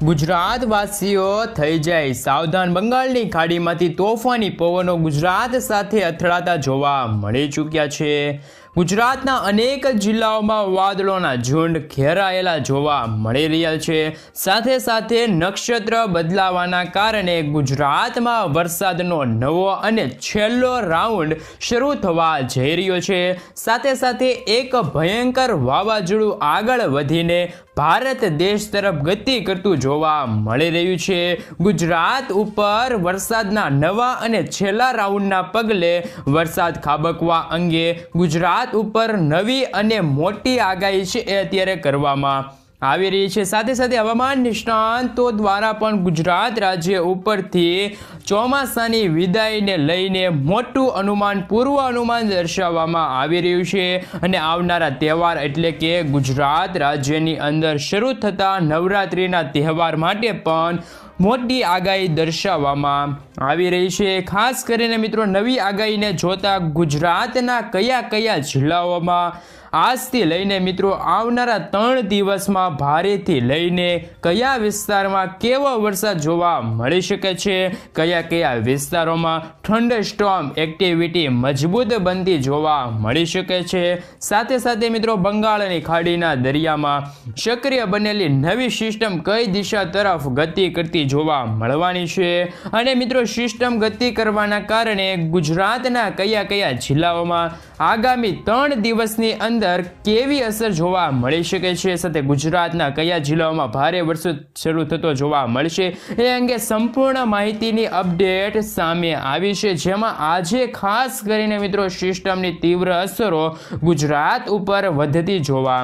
ગુજરાતવાસીઓ થઈ જાય સાવધાન, બંગાળની ખાડીમાંથી તોફાની પવનો ગુજરાત સાથે અથડાતા જોવા મળી ચૂક્યા છે। ગુજરાતના અનેક જિલ્લાઓમાં વાદળોના ઝુંડ ઘેરાયેલા જોવા મળી રહ્યા છે। સાથે સાથે નક્ષત્ર બદલાવાના કારણે ગુજરાતમાં વરસાદનો નવો અને છેલ્લો રાઉન્ડ શરૂ થવા જઈ રહ્યો છે। સાથે સાથે એક ભયંકર વાવાઝોડું આગળ વધીને ભારત દેશ તરફ ગતિ કરતું જોવા મળી રહ્યું છે। ગુજરાત ઉપર વરસાદના નવા અને છેલ્લા રાઉન્ડના પગલે વરસાદ ખાબકવા અંગે ગુજરાત ઉપર નવી અને મોટી આગાહી છે એ અત્યારે કરવામાં આવી રહી છે। સાથે સાથે હવામાન નિષ્ણાંતો દ્વારા પણ ગુજરાત રાજ્ય ઉપરથી ચોમાસાની વિદાયને લઈને મોટું અનુમાન, પૂર્વ અનુમાન દર્શાવવામાં આવી રહ્યું છે અને આવનારા તહેવાર એટલે કે ગુજરાત રાજ્યની અંદર શરૂ થતા નવરાત્રિના તહેવાર માટે પણ મોટી આગાહી દર્શાવવામાં આવી રહી છે। ખાસ કરીને મિત્રો, નવી આગાહીને જોતા ગુજરાતના કયા કયા જિલ્લાઓમાં આજથી લઈને મિત્રો આવનારા 3 દિવસમાં ભારેથી લઈને કયા વિસ્તારમાં કેવો વરસાદ જોવા મળી શકે છે, કયા કયા વિસ્તારોમાં થંડરસ્ટોર્મ એક્ટિવિટી મજબૂત બનતી જોવા મળી શકે છે। સાથે સાથે મિત્રો, બંગાળની ખાડીના દરિયામાં સક્રિય બનેલી નવી સિસ્ટમ કઈ દિશા તરફ ગતિ કરતી જોવા મળવાની છે અને મિત્રો સિસ્ટમ ગતિ કરવાના કારણે ગુજરાતના કયા કયા જિલ્લાઓમાં આગામી 3 દિવસની અંદર કેવી અસર જોવા મળી શકે છે, સાથે ગુજરાતના કયા જિલ્લાઓમાં ભારે વરસાદ શરૂ થતો જોવા મળશે, એ અંગે સંપૂર્ણ માહિતીની અપડેટ સામે આવી છે। જેમાં આજે ખાસ કરીને મિત્રો સિસ્ટમની તીવ્ર અસરો ગુજરાત ઉપર વધતી જોવા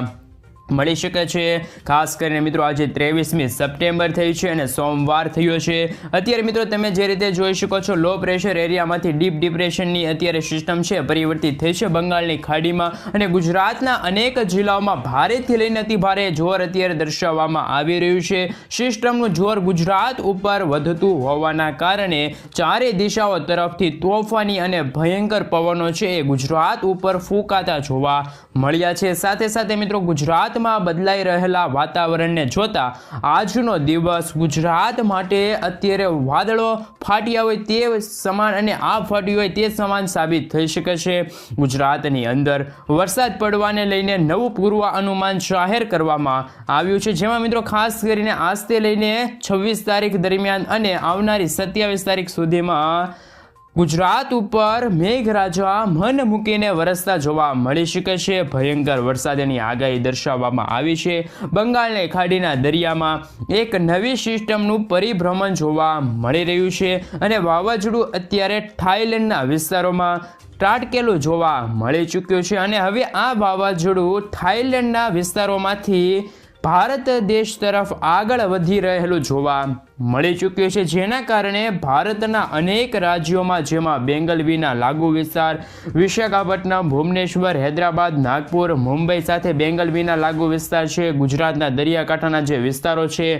મળી શકે છે। ખાસ કરીને મિત્રો આજે 23મી સપ્ટેમ્બર થઈ છે અને સોમવાર થયો છે। અત્યારે મિત્રો તમે જે રીતે જોઈ શકો છો, લો પ્રેશર એરિયામાંથી ડીપ ડિપ્રેશનની અત્યારે સિસ્ટમ છે પરિવર્તિત થઈ છે બંગાળની ખાડીમાં અને ગુજરાતના અનેક જિલ્લાઓમાં ભારેથી લઈને અતિ ભારે જોર અત્યારે દર્શાવવામાં આવી રહ્યું છે। સિસ્ટમનું જોર ગુજરાત ઉપર વધતું હોવાના કારણે ચારે દિશાઓ તરફથી તોફાની અને ભયંકર પવનો છે એ ગુજરાત ઉપર ફૂંકાતા જોવા મળ્યા છે। સાથે સાથે મિત્રો, ગુજરાત બદલાઈ રહેલા વાતાવરણને જોતા આજનો દિવસ ગુજરાત માટે અત્યારે વાદળો ફાટ્યા હોય તે સમાન અને આ ફાટ્યું હોય તે સમાન સાબિત થઈ શકે છે। ગુજરાતની અંદર વરસાદ પડવાને લઈને નવું પૂર્વ અનુમાન જાહેર કરવામાં આવ્યું છે, જેમાં મિત્રો ખાસ કરીને આજથી લઈને 26 તારીખ દરમિયાન અને આવનારી 27 તારીખ સુધીમાં ગુજરાત ઉપર મેઘરાજા મન મૂકીને વરસતા જોવા મળી શકે છે। ભયંકર વરસાદની આગાહી દર્શાવવામાં આવી છે। બંગાળની ખાડીના દરિયામાં એક નવી સિસ્ટમનું પરિભ્રમણ જોવા મળી રહ્યું છે અને વાવાઝોડું અત્યારે થાઈલેન્ડના વિસ્તારોમાં ત્રાટકેલું જોવા મળી ચૂક્યું છે અને હવે આ વાવાઝોડું થાઈલેન્ડના વિસ્તારોમાંથી ભારત દેશ તરફ આગળ વધી રહેલું જોવા મળી ચૂક્યું છે, જેના કારણે ભારતના અનેક રાજ્યોમાં જેમાં બેંગલવીના લાગુ વિસ્તાર, વિશાખાપટ્ટનમ, ભુવનેશ્વર, હૈદરાબાદ, નાગપુર, મુંબઈ સાથે બેંગલવીના લાગુ વિસ્તાર છે, ગુજરાતના દરિયાકાંઠાના જે વિસ્તારો છે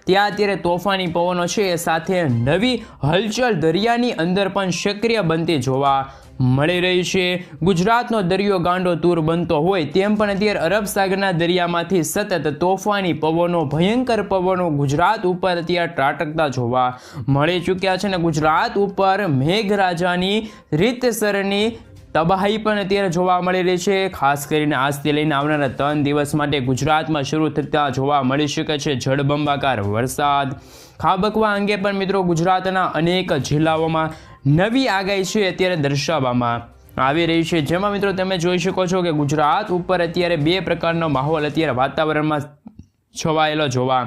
ત્યાં અત્યારે તોફાની પવનો છે સાથે નવી હલચલ દરિયાની અંદર પણ સક્રિય બનતી જોવા મળી રહી છે। ગુજરાતનો દરિયો ગાંડો તૂર બનતો હોય તેમ પણ અત્યારે અરબ સાગરના દરિયામાંથી સતત તોફાની પવનો, ભયંકર પવનો ગુજરાત ઉપર અત્યારે ત્રાટકતા જોવા મળી ચૂક્યા છે અને ગુજરાત ઉપર મેઘરાજાની રીતસરની તબાહી પણ અત્યારે જોવા મળી રહી છે। ખાસ કરીને આજથી લઈને આવનારા 3 દિવસ માટે ગુજરાતમાં શરૂ થતા જોવા મળી શકે છે જળબંબાકાર વરસાદ ખાબકવા અંગે પણ મિત્રો ગુજરાતના અનેક જિલ્લાઓમાં નવી આગાહી છે અત્યારે દર્શાવવામાં આવી રહી છે। જેમાં મિત્રો તમે જોઈ શકો છો કે ગુજરાત ઉપર અત્યારે 2 પ્રકારનો માહોલ અત્યારે વાતાવરણમાં છવાયેલો જોવા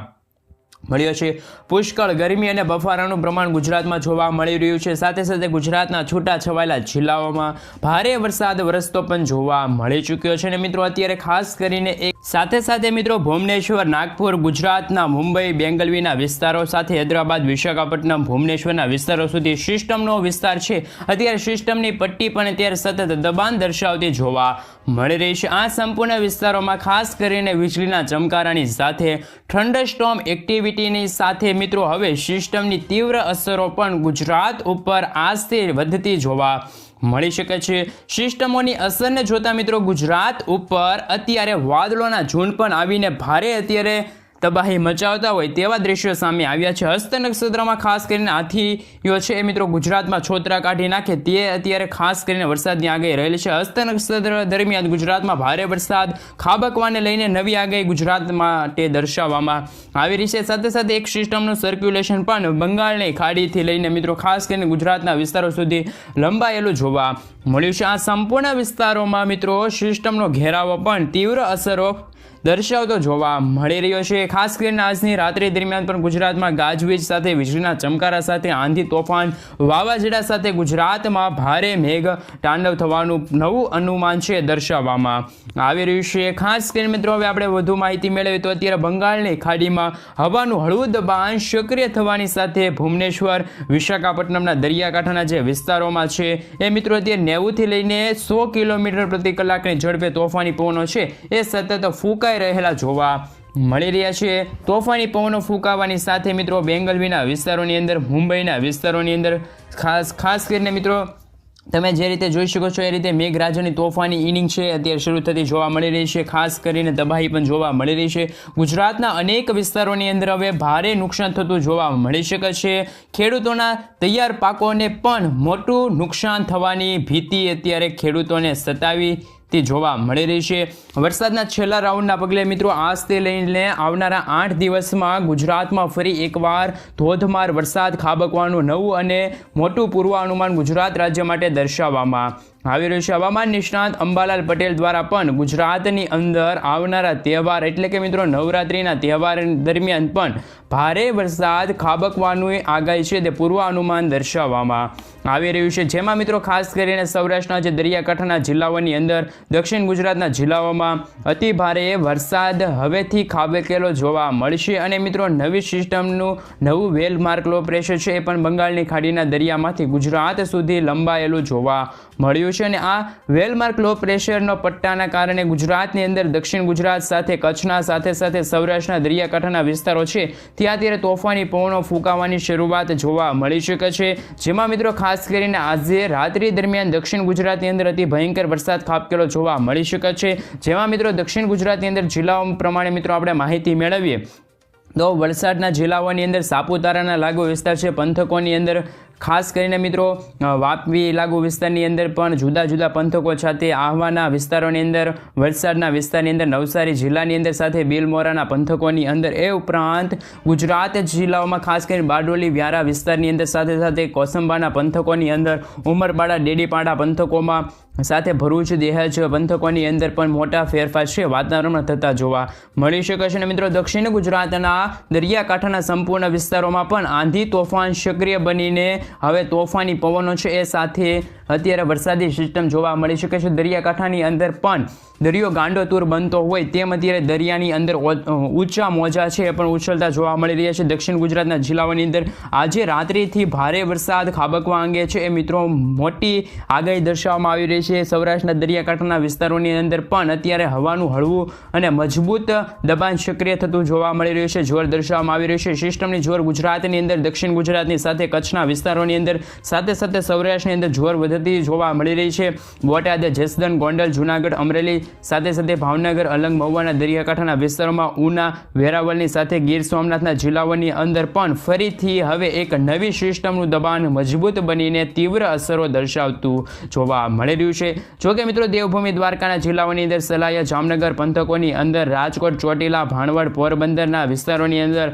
મળ્યો છે। પુષ્કળ ગરમી અને બફારાનું પ્રમાણ ગુજરાતમાં જોવા મળી રહ્યું છે। સાથે સાથે ગુજરાતના છૂટા છવાયેલા જિલ્લાઓમાં ભારે વરસાદ વરસતો પણ જોવા મળી ચૂક્યો છે અને મિત્રો અત્યારે ખાસ કરીને સાથે સાથે મિત્રો ભુવનેશ્વર, નાગપુર, ગુજરાતના મુંબઈ, બેંગલવીના વિસ્તારો સાથે હૈદરાબાદ, વિશાખાપટ્ટનમ, ભુવનેશ્વરના વિસ્તારો સુધી સિસ્ટમનો વિસ્તાર છે અત્યારે સિસ્ટમની પટ્ટી પણ અત્યારે સતત દબાણ દર્શાવતી જોવા મળી રહી છે। આ સંપૂર્ણ વિસ્તારોમાં ખાસ કરીને વીજળીના ચમકારાની સાથે થંડરસ્ટોર્મ એક્ટિવિટીની સાથે મિત્રો હવે સિસ્ટમની તીવ્ર અસરો પણ ગુજરાત ઉપર આજથી વધતી જોવા મળી શકે છે। સિસ્ટમોની અસરને જોતા મિત્રો ગુજરાત ઉપર અત્યારે વાદળોના ઝુંડ પણ આવીને ભારે અત્યારે તબાહી મચાવતા હોય તેવા દ્રશ્યો સામે આવ્યા છે. હસ્ત નક્ષત્રમાં ખાસ કરીને હાથીઓ છે એ મિત્રો ગુજરાતમાં છોતરા કાઢી નાખે તે અત્યારે ખાસ કરીને વરસાદની આગાહી રહેલી છે. હસ્ત નક્ષત્ર દરમિયાન ગુજરાતમાં ભારે વરસાદ ખાબકવાને લઈને નવી આગાહી ગુજરાત માટે દર્શાવવામાં આવી રહી છે. સાથે સાથે એક સિસ્ટમનું સર્ક્યુલેશન પણ બંગાળની ખાડીથી લઈને મિત્રો ખાસ કરીને ગુજરાતના વિસ્તારો સુધી લંબાયેલું જોવા મળ્યું છે. આ સંપૂર્ણ વિસ્તારોમાં મિત્રો સિસ્ટમનો ઘેરાવો પણ તીવ્ર અસરો દર્શાવતો જોવા મળી રહ્યો છે. ખાસ કરીને આજની રાત્રિ દરમિયાન પણ ગુજરાતમાં ગાજવીજ સાથે વીજળીના ચમકારા સાથે આંધી તોફાન વાવાઝોડા સાથે ગુજરાતમાં ભારે મેઘ તાંડવ થવાનું નવું અનુમાન છે દર્શાવવામાં આવી રહ્યું છે. ખાસ કરીને મિત્રો હવે આપણે વધુ માહિતી મેળવીએ તો અત્યારે બંગાળની ખાડીમાં હવાનું હળવું દબાણ સક્રિય થવાની સાથે ભુવનેશ્વર વિશાખાપટ્ટનમના દરિયાકાંઠાના જે વિસ્તારોમાં છે એ મિત્રો અત્યારે 90થી લઈને 100 કિલોમીટર પ્રતિ કલાકની ઝડપે તોફાની પવનો છે એ સતત ફૂંકાઈ રહેલા જોવા મળી રહ્યા છે. તોફાની પવનો ફૂંકાવાની સાથે મિત્રો બેંગલવીના વિસ્તારોની અંદર, મુંબઈના વિસ્તારોની અંદર ખાસ કરીને મિત્રો તમે જે રીતે જોઈ શકો છો એ રીતે મેઘરાજાની તોફાની ઇનિંગ છે અત્યારે શરૂ થતી જોવા મળી રહી છે. ખાસ કરીને તબાહી પણ જોવા મળી રહી છે. ગુજરાતના અનેક વિસ્તારોની અંદર હવે ભારે નુકસાન થતું જોવા મળી શકે છે. ખેડૂતોના તૈયાર પાકોને પણ મોટું નુકસાન થવાની ભીતિ અત્યારે ખેડૂતોને સતાવી તે જોવા મળી રહી છે. વરસાદના છેલ્લા રાઉન્ડના પગલે મિત્રો આજથી લઈને આવનારા 8 દિવસમાં ગુજરાતમાં ફરી એકવાર ધોધમાર વરસાદ ખાબકવાનું નવું અને મોટું પૂર્વાનુમાન ગુજરાત રાજ્ય માટે દર્શાવવામાં આવી રહ્યું છે. હવામાન નિષ્ણાત અંબાલાલ પટેલ દ્વારા પણ ગુજરાતની અંદર આવનારા તહેવાર એટલે કે મિત્રો નવરાત્રિના તહેવાર દરમિયાન પણ ભારે વરસાદ ખાબકવાનું આગાહી છે તે પૂર્વાનુમાન દર્શાવવામાં આવી રહ્યું છે. જેમાં મિત્રો ખાસ કરીને સૌરાષ્ટ્રના જે દરિયાકાંઠાના જિલ્લાઓની અંદર, દક્ષિણ ગુજરાતના જિલ્લાઓમાં અતિ ભારે વરસાદ હવેથી ખાબકેલો જોવા મળશે અને મિત્રો નવી સિસ્ટમનું નવું વેલમાર્ક લો પ્રેશર છે એ પણ બંગાળની ખાડીના દરિયામાંથી ગુજરાત સુધી લંબાયેલું જોવા મળ્યું છે. અને આ વેલમાર્ક લો પ્રેશરનો પટ્ટાના કારણે ગુજરાતની અંદર દક્ષિણ ગુજરાત સાથે કચ્છના સાથે સાથે સૌરાષ્ટ્રના દરિયાકાંઠાના વિસ્તારો છે ત્યાં અત્યારે તોફાની પવનો ફૂંકાવાની શરૂઆત જોવા મળી શકે છે. જેમાં મિત્રો ખાસ કરીને આજે રાત્રિ દરમિયાન દક્ષિણ ગુજરાતની અંદર અતિ ભયંકર વરસાદ ખાબકેલો જોવા મળી શકે છે. જેમાં મિત્રો દક્ષિણ ગુજરાતની અંદર જિલ્લાઓ પ્રમાણે મિત્રો આપણે માહિતી મેળવીએ તો વલસાડના જિલ્લાઓની અંદર સાપુતારાના લાગુ વિસ્તાર છે, પંથકોની અંદર ખાસ કરીને મિત્રો વાપી લાગુ વિસ્તારની અંદર પણ જુદા જુદા પંથકો સાથે આહવાના વિસ્તારોની અંદર, વલસાડના વિસ્તારની અંદર, નવસારી જિલ્લાની અંદર સાથે બિલમોરાના પંથકોની અંદર, એ ઉપરાંત ગુજરાત જિલ્લાઓમાં ખાસ કરીને બારડોલી વ્યારા વિસ્તારની અંદર સાથે સાથે કોસંબાના પંથકોની અંદર, ઉમરપાડા ડેડીપાડા પંથકોમાં સાથે ભરૂચ દેહજ પંથકોની અંદર પણ મોટા ફેરફાર છે વાતાવરણમાં થતા જોવા મળી શકે છે. અને મિત્રો દક્ષિણ ગુજરાતના દરિયાકાંઠાના સંપૂર્ણ વિસ્તારોમાં પણ આંધી તોફાન સક્રિય બનીને હવે તોફાની પવનો છે એ સાથે અત્યારે વરસાદી સિસ્ટમ જોવા મળી શકે છે. દરિયાકાંઠાની અંદર પણ દરિયો ગાંડોતુર બનતો હોય તેમ અત્યારે દરિયાની અંદર ઊંચા મોજા છે એ પણ ઉછળતા જોવા મળી રહ્યા છે. દક્ષિણ ગુજરાતના જિલ્લાઓની અંદર આજે રાત્રિથી ભારે વરસાદ ખાબકવા અંગે છે એ મિત્રો મોટી આગાહી દર્શાવવામાં આવી રહી છે. સૌરાષ્ટ્રના દરિયાકાંઠાના વિસ્તારોની અંદર પણ અત્યારે હવાનું હળવું અને મજબૂત દબાણ સક્રિય થતું જોવા મળી રહ્યું છે, જોર દર્શાવવામાં આવી રહ્યું છે. સિસ્ટમની જોર ગુજરાતની અંદર, દક્ષિણ ગુજરાતની સાથે કચ્છના વિસ્તારોની અંદર સાથે સાથે સૌરાષ્ટ્રની અંદર જોર વધતી જોવા મળી રહી છે. બોટાદ, જસદણ, ગોંડલ, જૂનાગઢ, અમરેલી સાથે સાથે ભાવનગર, અલંગ, મહુવાના દરિયાકાંઠાના વિસ્તારોમાં, ઉના, વેરાવળની સાથે ગીર સોમનાથના જિલ્લાઓની અંદર પણ ફરીથી હવે એક નવી સિસ્ટમનું દબાણ મજબૂત બનીને તીવ્ર અસરો દર્શાવતું જોવા મળી રહ્યું છે. જોકે મિત્રો દેવભૂમિ દ્વારકાના જિલ્લાઓની અંદર, સલાયા, જામનગર પંથકોની અંદર, રાજકોટ, ચોટીલા, ભાણવડ, પોરબંદરના વિસ્તારોની અંદર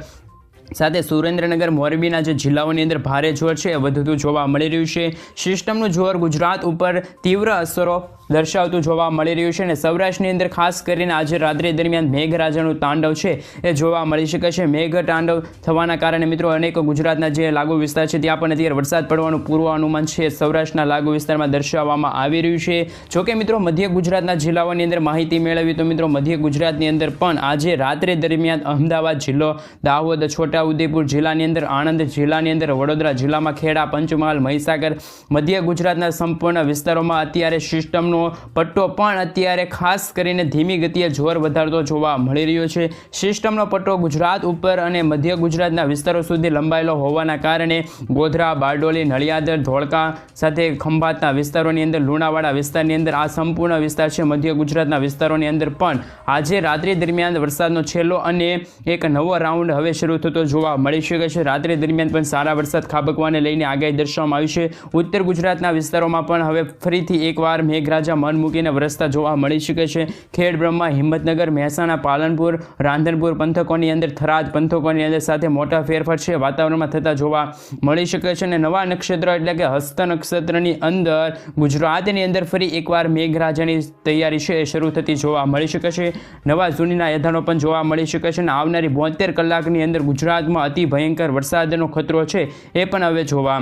સાથે સુરેન્દ્રનગર, મોરબીના જે જિલ્લાઓની અંદર ભારે જોર છે એ વધતું જોવા મળી રહ્યું છે. સિસ્ટમનું જોર ગુજરાત ઉપર તીવ્ર અસરો દર્શાવતું જોવા મળી રહ્યું છે. અને સૌરાષ્ટ્રની અંદર ખાસ કરીને આજે રાત્રિ દરમિયાન મેઘરાજાનું તાંડવ છે એ જોવા મળી શકે છે. મેઘ તાંડવ થવાના કારણે મિત્રો અનેક ગુજરાતના જે લાગુ વિસ્તાર છે ત્યાં પણ અત્યારે વરસાદ પડવાનું પૂર્વાનુમાન છે સૌરાષ્ટ્રના લાગુ વિસ્તારમાં દર્શાવવામાં આવી રહ્યું છે. જોકે મિત્રો મધ્ય ગુજરાતના જિલ્લાઓની અંદર માહિતી મેળવી તો મિત્રો મધ્ય ગુજરાતની અંદર પણ આજે રાત્રિ દરમિયાન અમદાવાદ જિલ્લો, દાહોદ, છોટા છોટાઉદેપુર જિલ્લાની અંદર, આણંદ જિલ્લાની અંદર, વડોદરા જિલ્લામાં ખેડા, પંચમહાલ, મહીસાગર, મધ્ય ગુજરાતના સંપૂર્ણ વિસ્તારોમાં અત્યારે સિસ્ટમનો પટ્ટો પણ અત્યારે ખાસ કરીને ધીમી ગતિએ જોર વધારતો જોવા મળી રહ્યો છે. સિસ્ટમનો પટ્ટો ગુજરાત ઉપર અને મધ્ય ગુજરાતના વિસ્તારો સુધી લંબાયેલો હોવાના કારણે ગોધરા, બારડોલી, નળિયાદર, ધોળકા સાથે ખંભાતના વિસ્તારોની અંદર, લુણાવાડા વિસ્તારની અંદર, આ સંપૂર્ણ વિસ્તાર છે મધ્ય ગુજરાતના વિસ્તારોની અંદર પણ આજે રાત્રિ દરમિયાન વરસાદનો છેલ્લો અને એક નવો રાઉન્ડ હવે શરૂ થતો જોવા મળી શકે છે. રાત્રિ દરમિયાન પણ સારા વરસાદ ખાબકવાને લઈને આગાહી દર્શાવવામાં આવી છે. ઉત્તર ગુજરાતના વિસ્તારોમાં પણ હવે ફરીથી એકવાર મેઘરાજા મન મૂકીને વરસતા જોવા મળી શકે છે. ખેડ બ્રહ્મા, હિંમતનગર, મહેસાણા, પાલનપુર, રાંધનપુર પંથકોની અંદર, થરાદ પંથકોની અંદર સાથે મોટા ફેરફાર છે વાતાવરણમાં થતા જોવા મળી શકે છે. અને નવા નક્ષત્ર એટલે કે હસ્ત નક્ષત્રની અંદર ગુજરાતની અંદર ફરી એકવાર મેઘરાજાની તૈયારી છે એ શરૂ થતી જોવા મળી શકે છે. નવા જૂનીના એધાનો પણ જોવા મળી શકે છે. અને આવનારી 72 કલાકની અંદર ગુજરાતમાં અતિ ભયંકર વરસાદનો ખતરો છે એ પણ હવે જોવા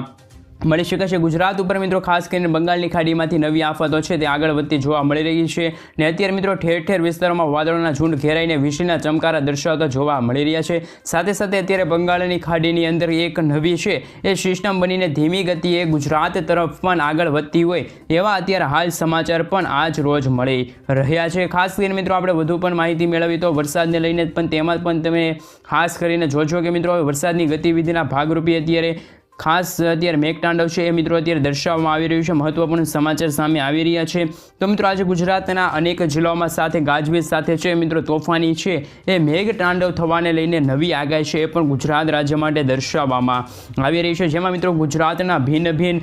મળી શકે છે. ગુજરાત ઉપર મિત્રો ખાસ કરીને બંગાળની ખાડીમાંથી નવી આફતો છે તે આગળ વધતી જોવા મળી રહી છે. ને અત્યારે મિત્રો ઠેર ઠેર વિસ્તારોમાં વાદળોના ઝુંડ ઘેરાઈને વીજળીના ચમકારા દર્શાવતા જોવા મળી રહ્યા છે. સાથે સાથે અત્યારે બંગાળની ખાડીની અંદર એક નવી છે એ સિસ્ટમ બનીને ધીમી ગતિએ ગુજરાત તરફ પણ આગળ વધતી હોય એવા અત્યારે હાલ સમાચાર પણ આજ રોજ મળી રહ્યા છે. ખાસ કરીને મિત્રો આપણે વધુ પણ માહિતી મેળવી તો વરસાદને લઈને પણ તેમાં પણ તમે ખાસ કરીને જોજો કે મિત્રો વરસાદની ગતિવિધિના ભાગરૂપે અત્યારે ખાસ અત્યારે મેઘતાંડવ છે એ મિત્રો અત્યારે દર્શાવવામાં આવી રહ્યું છે. મહત્વપૂર્ણ સમાચાર સામે આવી રહ્યા છે. તો મિત્રો આજે ગુજરાતના અનેક જિલ્લાઓમાં સાથે ગાજવીજ સાથે છે મિત્રો તોફાની છે એ મેઘતાંડવ થવાને લઈને નવી આગાહી છે એ પણ ગુજરાત રાજ્ય માટે દર્શાવવામાં આવી રહી છે. જેમાં મિત્રો ગુજરાતના ભિન્ન ભિન્ન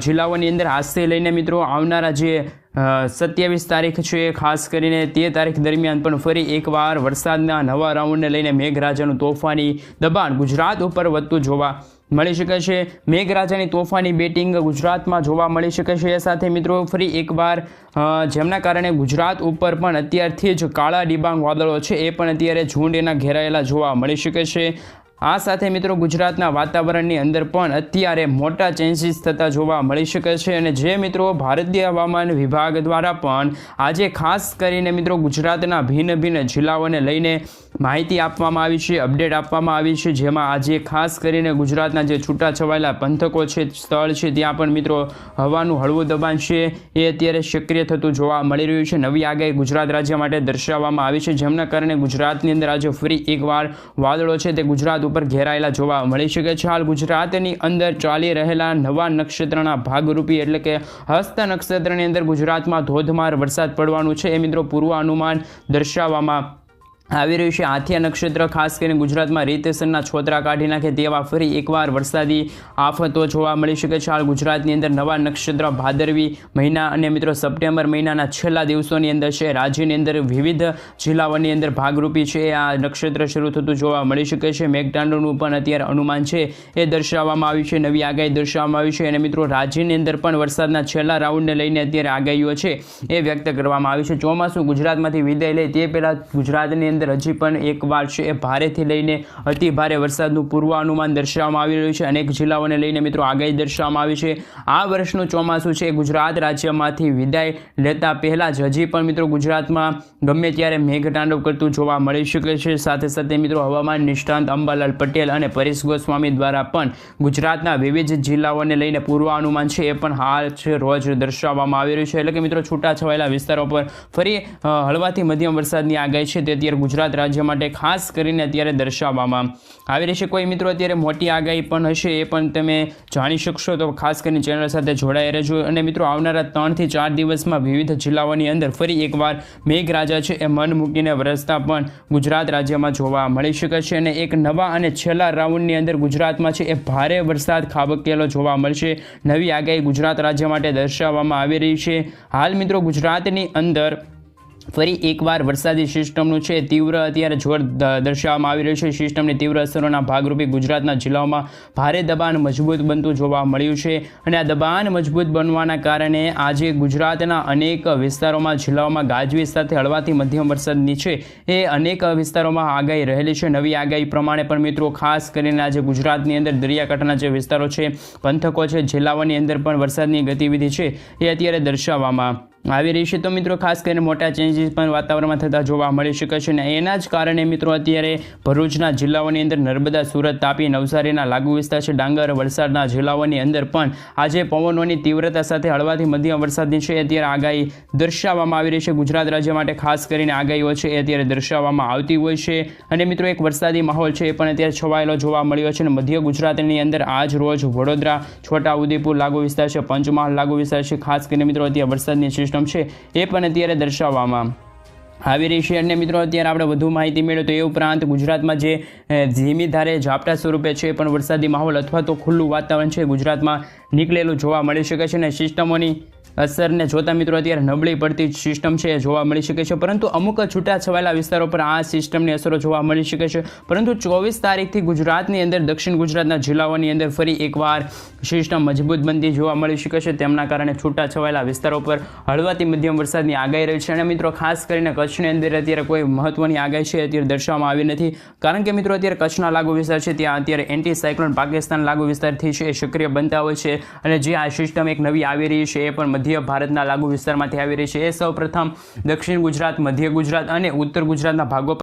જિલ્લાઓની અંદર આજથી લઈને મિત્રો આવનારા જે 27 તારીખ છે ખાસ કરીને તે તારીખ દરમિયાન પણ ફરી એકવાર વરસાદના નવા રાઉન્ડને લઈને મેઘરાજાનું તોફાની દબાણ ગુજરાત ઉપર વધતું જોવા મળી શકે છે. મેઘરાજાની તોફાની બેટિંગ ગુજરાતમાં જોવા મળી શકે છે. એ સાથે મિત્રો ફરી એકવાર જેમના કારણે ગુજરાત ઉપર પણ અત્યારથી જ કાળા ડિબાંગ વાદળો છે એ પણ અત્યારે ઝુંડ એના ઘેરાયેલા જોવા મળી શકે છે. આ સાથે મિત્રો ગુજરાતના વાતાવરણની અંદર પણ અત્યારે મોટા ચેન્જીસ થતા જોવા મળી શકે છે. અને જે મિત્રો ભારતીય હવામાન વિભાગ દ્વારા પણ આજે ખાસ કરીને મિત્રો ગુજરાતના ભિન્ન ભિન્ન જિલ્લાઓને લઈને માહિતી આપવામાં આવી છે, અપડેટ આપવામાં આવી છે. જેમાં આજે ખાસ કરીને ગુજરાતના જે છૂટાછવાયેલા પંથકો છે, સ્થળ છે, ત્યાં પણ મિત્રો હવાનું હળવું દબાણ છે એ અત્યારે સક્રિય થતું જોવા મળી રહ્યું છે. નવી આગાહી ગુજરાત રાજ્ય માટે દર્શાવવામાં આવી છે, જેમના કારણે ગુજરાતની અંદર આજે ફરી એકવાર વાદળો છે તે ગુજરાત ઉપર ઘેરાયેલા જોવા મળી શકે છે. હાલ ગુજરાતની અંદર ચાલી રહેલા નવા નક્ષત્રના ભાગરૂપી એટલે કે હસ્ત નક્ષત્રની અંદર ગુજરાતમાં ધોધમાર વરસાદ પડવાનું છે એ મિત્રો પૂર્વાનુમાન દર્શાવવામાં આવી રહ્યું છે. આથિયા નક્ષત્ર ખાસ કરીને ગુજરાતમાં રીતસરના છોતરા કાઢી નાખે તેવા ફરી એકવાર વરસાદી આફતો જોવા મળી શકે છે. હાલ ગુજરાતની અંદર નવા નક્ષત્ર ભાદરવી મહિના અને મિત્રો સપ્ટેમ્બર મહિનાના છેલ્લા દિવસોની અંદર છે રાજ્યની અંદર વિવિધ જિલ્લાઓની અંદર ભાગરૂપી છે આ નક્ષત્ર શરૂ થતું જોવા મળી શકે છે. મેઘતાંડવનું પણ અત્યારે અનુમાન છે એ દર્શાવવામાં આવ્યું છે, નવી આગાહી દર્શાવવામાં આવી છે. અને મિત્રો રાજ્યની અંદર પણ વરસાદના છેલ્લા રાઉન્ડને લઈને અત્યારે આગાહીઓ છે એ વ્યક્ત કરવામાં આવી છે. ચોમાસું ગુજરાતમાંથી વિદાય લે તે પહેલાં ગુજરાતની અંદર હજી પણ એક વાર છે એ ભારેથી લઈને અતિ ભારે વરસાદનું પૂર્વાનુમાન દર્શાવવામાં આવી રહ્યું છે. અનેક જિલ્લાઓને લઈને મિત્રો આગાહી દર્શાવવામાં આવી છે. આ વર્ષનું ચોમાસું છે ગુજરાત રાજ્યમાંથી વિદાય લેતા પહેલાં જ હજી પણ મિત્રો ગુજરાતમાં ગમે ત્યારે મેઘતાંડવ કરતું જોવા મળી શકે છે. સાથે સાથે મિત્રો હવામાન નિષ્ણાંત અંબાલાલ પટેલ અને પરેશ ગોસ્વામી દ્વારા પણ ગુજરાતના વિવિધ જિલ્લાઓને લઈને પૂર્વાનુમાન છે એ પણ હાલ છે રોજ દર્શાવવામાં આવી રહ્યું છે. એટલે કે મિત્રો છૂટાછવાયેલા વિસ્તારો પર ફરી હળવાથી મધ્યમ વરસાદની આગાહી છે તે અત્યારે ગુજરાત રાજ્ય માટે ખાસ કરીને અત્યારે દર્શાવવામાં આવી રહી છે. કોઈ મિત્રો અત્યારે મોટી આગાહી પણ હશે એ પણ તમે જાણી શકશો, તો ખાસ કરીને ચેનલ સાથે જોડાઈ રહેજો. અને મિત્રો આવનારા 3 થી 4 દિવસમાં વિવિધ જિલ્લાઓની અંદર ફરી એકવાર મેઘરાજા છે એ મન મૂકીને વરસતા પણ ગુજરાત રાજ્યમાં જોવા મળી શકે છે. અને એક નવા અને છેલ્લા રાઉન્ડની અંદર ગુજરાતમાં છે એ ભારે વરસાદ ખાબકેલો જોવા મળશે. નવી આગાહી ગુજરાત રાજ્ય માટે દર્શાવવામાં આવી રહી છે. હાલ મિત્રો ગુજરાતની અંદર ફરી એકવાર વરસાદી સિસ્ટમનું છે તીવ્ર અત્યારે જોર દર્શાવવામાં આવી રહ્યું છે. સિસ્ટમની તીવ્ર અસરોના ભાગરૂપે ગુજરાતના જિલ્લાઓમાં ભારે દબાણ મજબૂત બનતું જોવા મળ્યું છે. અને આ દબાણ મજબૂત બનવાના કારણે આજે ગુજરાતના અનેક વિસ્તારોમાં જિલ્લાઓમાં ગાજવીજ સાથે હળવાથી મધ્યમ વરસાદની છે એ અનેક વિસ્તારોમાં આગાહી રહેલી છે. નવી આગાહી પ્રમાણે પણ મિત્રો ખાસ કરીને આજે ગુજરાતની અંદર દરિયાકાંઠાના જે વિસ્તારો છે, પંથકો છે, જિલ્લાઓની અંદર પણ વરસાદની ગતિવિધિ છે એ અત્યારે દર્શાવવામાં આવી રહી છે. તો મિત્રો ખાસ કરીને મોટા ચેન્જીસ પણ વાતાવરણમાં થતા જોવા મળી શકે છે અને એના જ કારણે મિત્રો અત્યારે ભરૂચના જિલ્લાઓની અંદર નર્મદા, સુરત, તાપી, નવસારીના લાગુ વિસ્તાર છે, ડાંગર, વલસાડના જિલ્લાઓની અંદર પણ આજે પવનોની તીવ્રતા સાથે હળવાથી મધ્યમ વરસાદની છે અત્યારે આગાહી દર્શાવવામાં આવી રહી છે. ગુજરાત રાજ્ય માટે ખાસ કરીને આગાહીઓ છે એ અત્યારે દર્શાવવામાં આવતી હોય છે અને મિત્રો એક વરસાદી માહોલ છે એ પણ અત્યારે છવાયેલો જોવા મળ્યો છે અને મધ્ય ગુજરાતની અંદર આજ રોજ વડોદરા, છોટાઉદેપુર લાગુ વિસ્તાર છે, પંચમહાલ લાગુ વિસ્તાર છે, ખાસ કરીને મિત્રો અત્યારે વરસાદની સિસ્ટમ છે એ પણ અત્યારે દર્શાવવામાં આવી રહી છે. અને મિત્રો અત્યારે આપણે વધુ માહિતી મેળવીએ તો એ ઉપરાંત ગુજરાતમાં જે ધીમી ધારે ઝાપટા સ્વરૂપે છે પણ વરસાદી માહોલ અથવા તો ખુલ્લું વાતાવરણ છે ગુજરાતમાં નીકળેલું જોવા મળી શકે છે અને સિસ્ટમોની અસરને જોતા મિત્રો અત્યારે નબળી પડતી સિસ્ટમ છે એ જોવા મળી શકે છે, પરંતુ અમુક છૂટાછવાયેલા વિસ્તારો પર આ સિસ્ટમની અસરો જોવા મળી શકે છે. પરંતુ 24 તારીખથી ગુજરાતની અંદર દક્ષિણ ગુજરાતના જિલ્લાઓની અંદર ફરી એકવાર સિસ્ટમ મજબૂત બનતી જોવા મળી શકે છે. તેમના કારણે છૂટાછવાયેલા વિસ્તારો પર હળવાથી મધ્યમ વરસાદની આગાહી રહી છે અને મિત્રો ખાસ કરીને કચ્છની અંદર અત્યારે કોઈ મહત્વની આગાહી છે અત્યારે દર્શાવવામાં આવી નથી, કારણ કે મિત્રો અત્યારે કચ્છના લાગુ વિસ્તાર છે ત્યાં અત્યારે એન્ટી સાયક્લોન પાકિસ્તાન લાગુ વિસ્તારથી છે એ સક્રિય બનતા હોય છે અને જે આ સિસ્ટમ એક નવી આવી રહી છે એ પણ મધ્ય ભારતના લાગુ વિસ્તારમાંથી આવી રહી છે. એ સૌ પ્રથમ દક્ષિણ ગુજરાત, મધ્ય ગુજરાત અને ઉત્તર ગુજરાતના ભાગો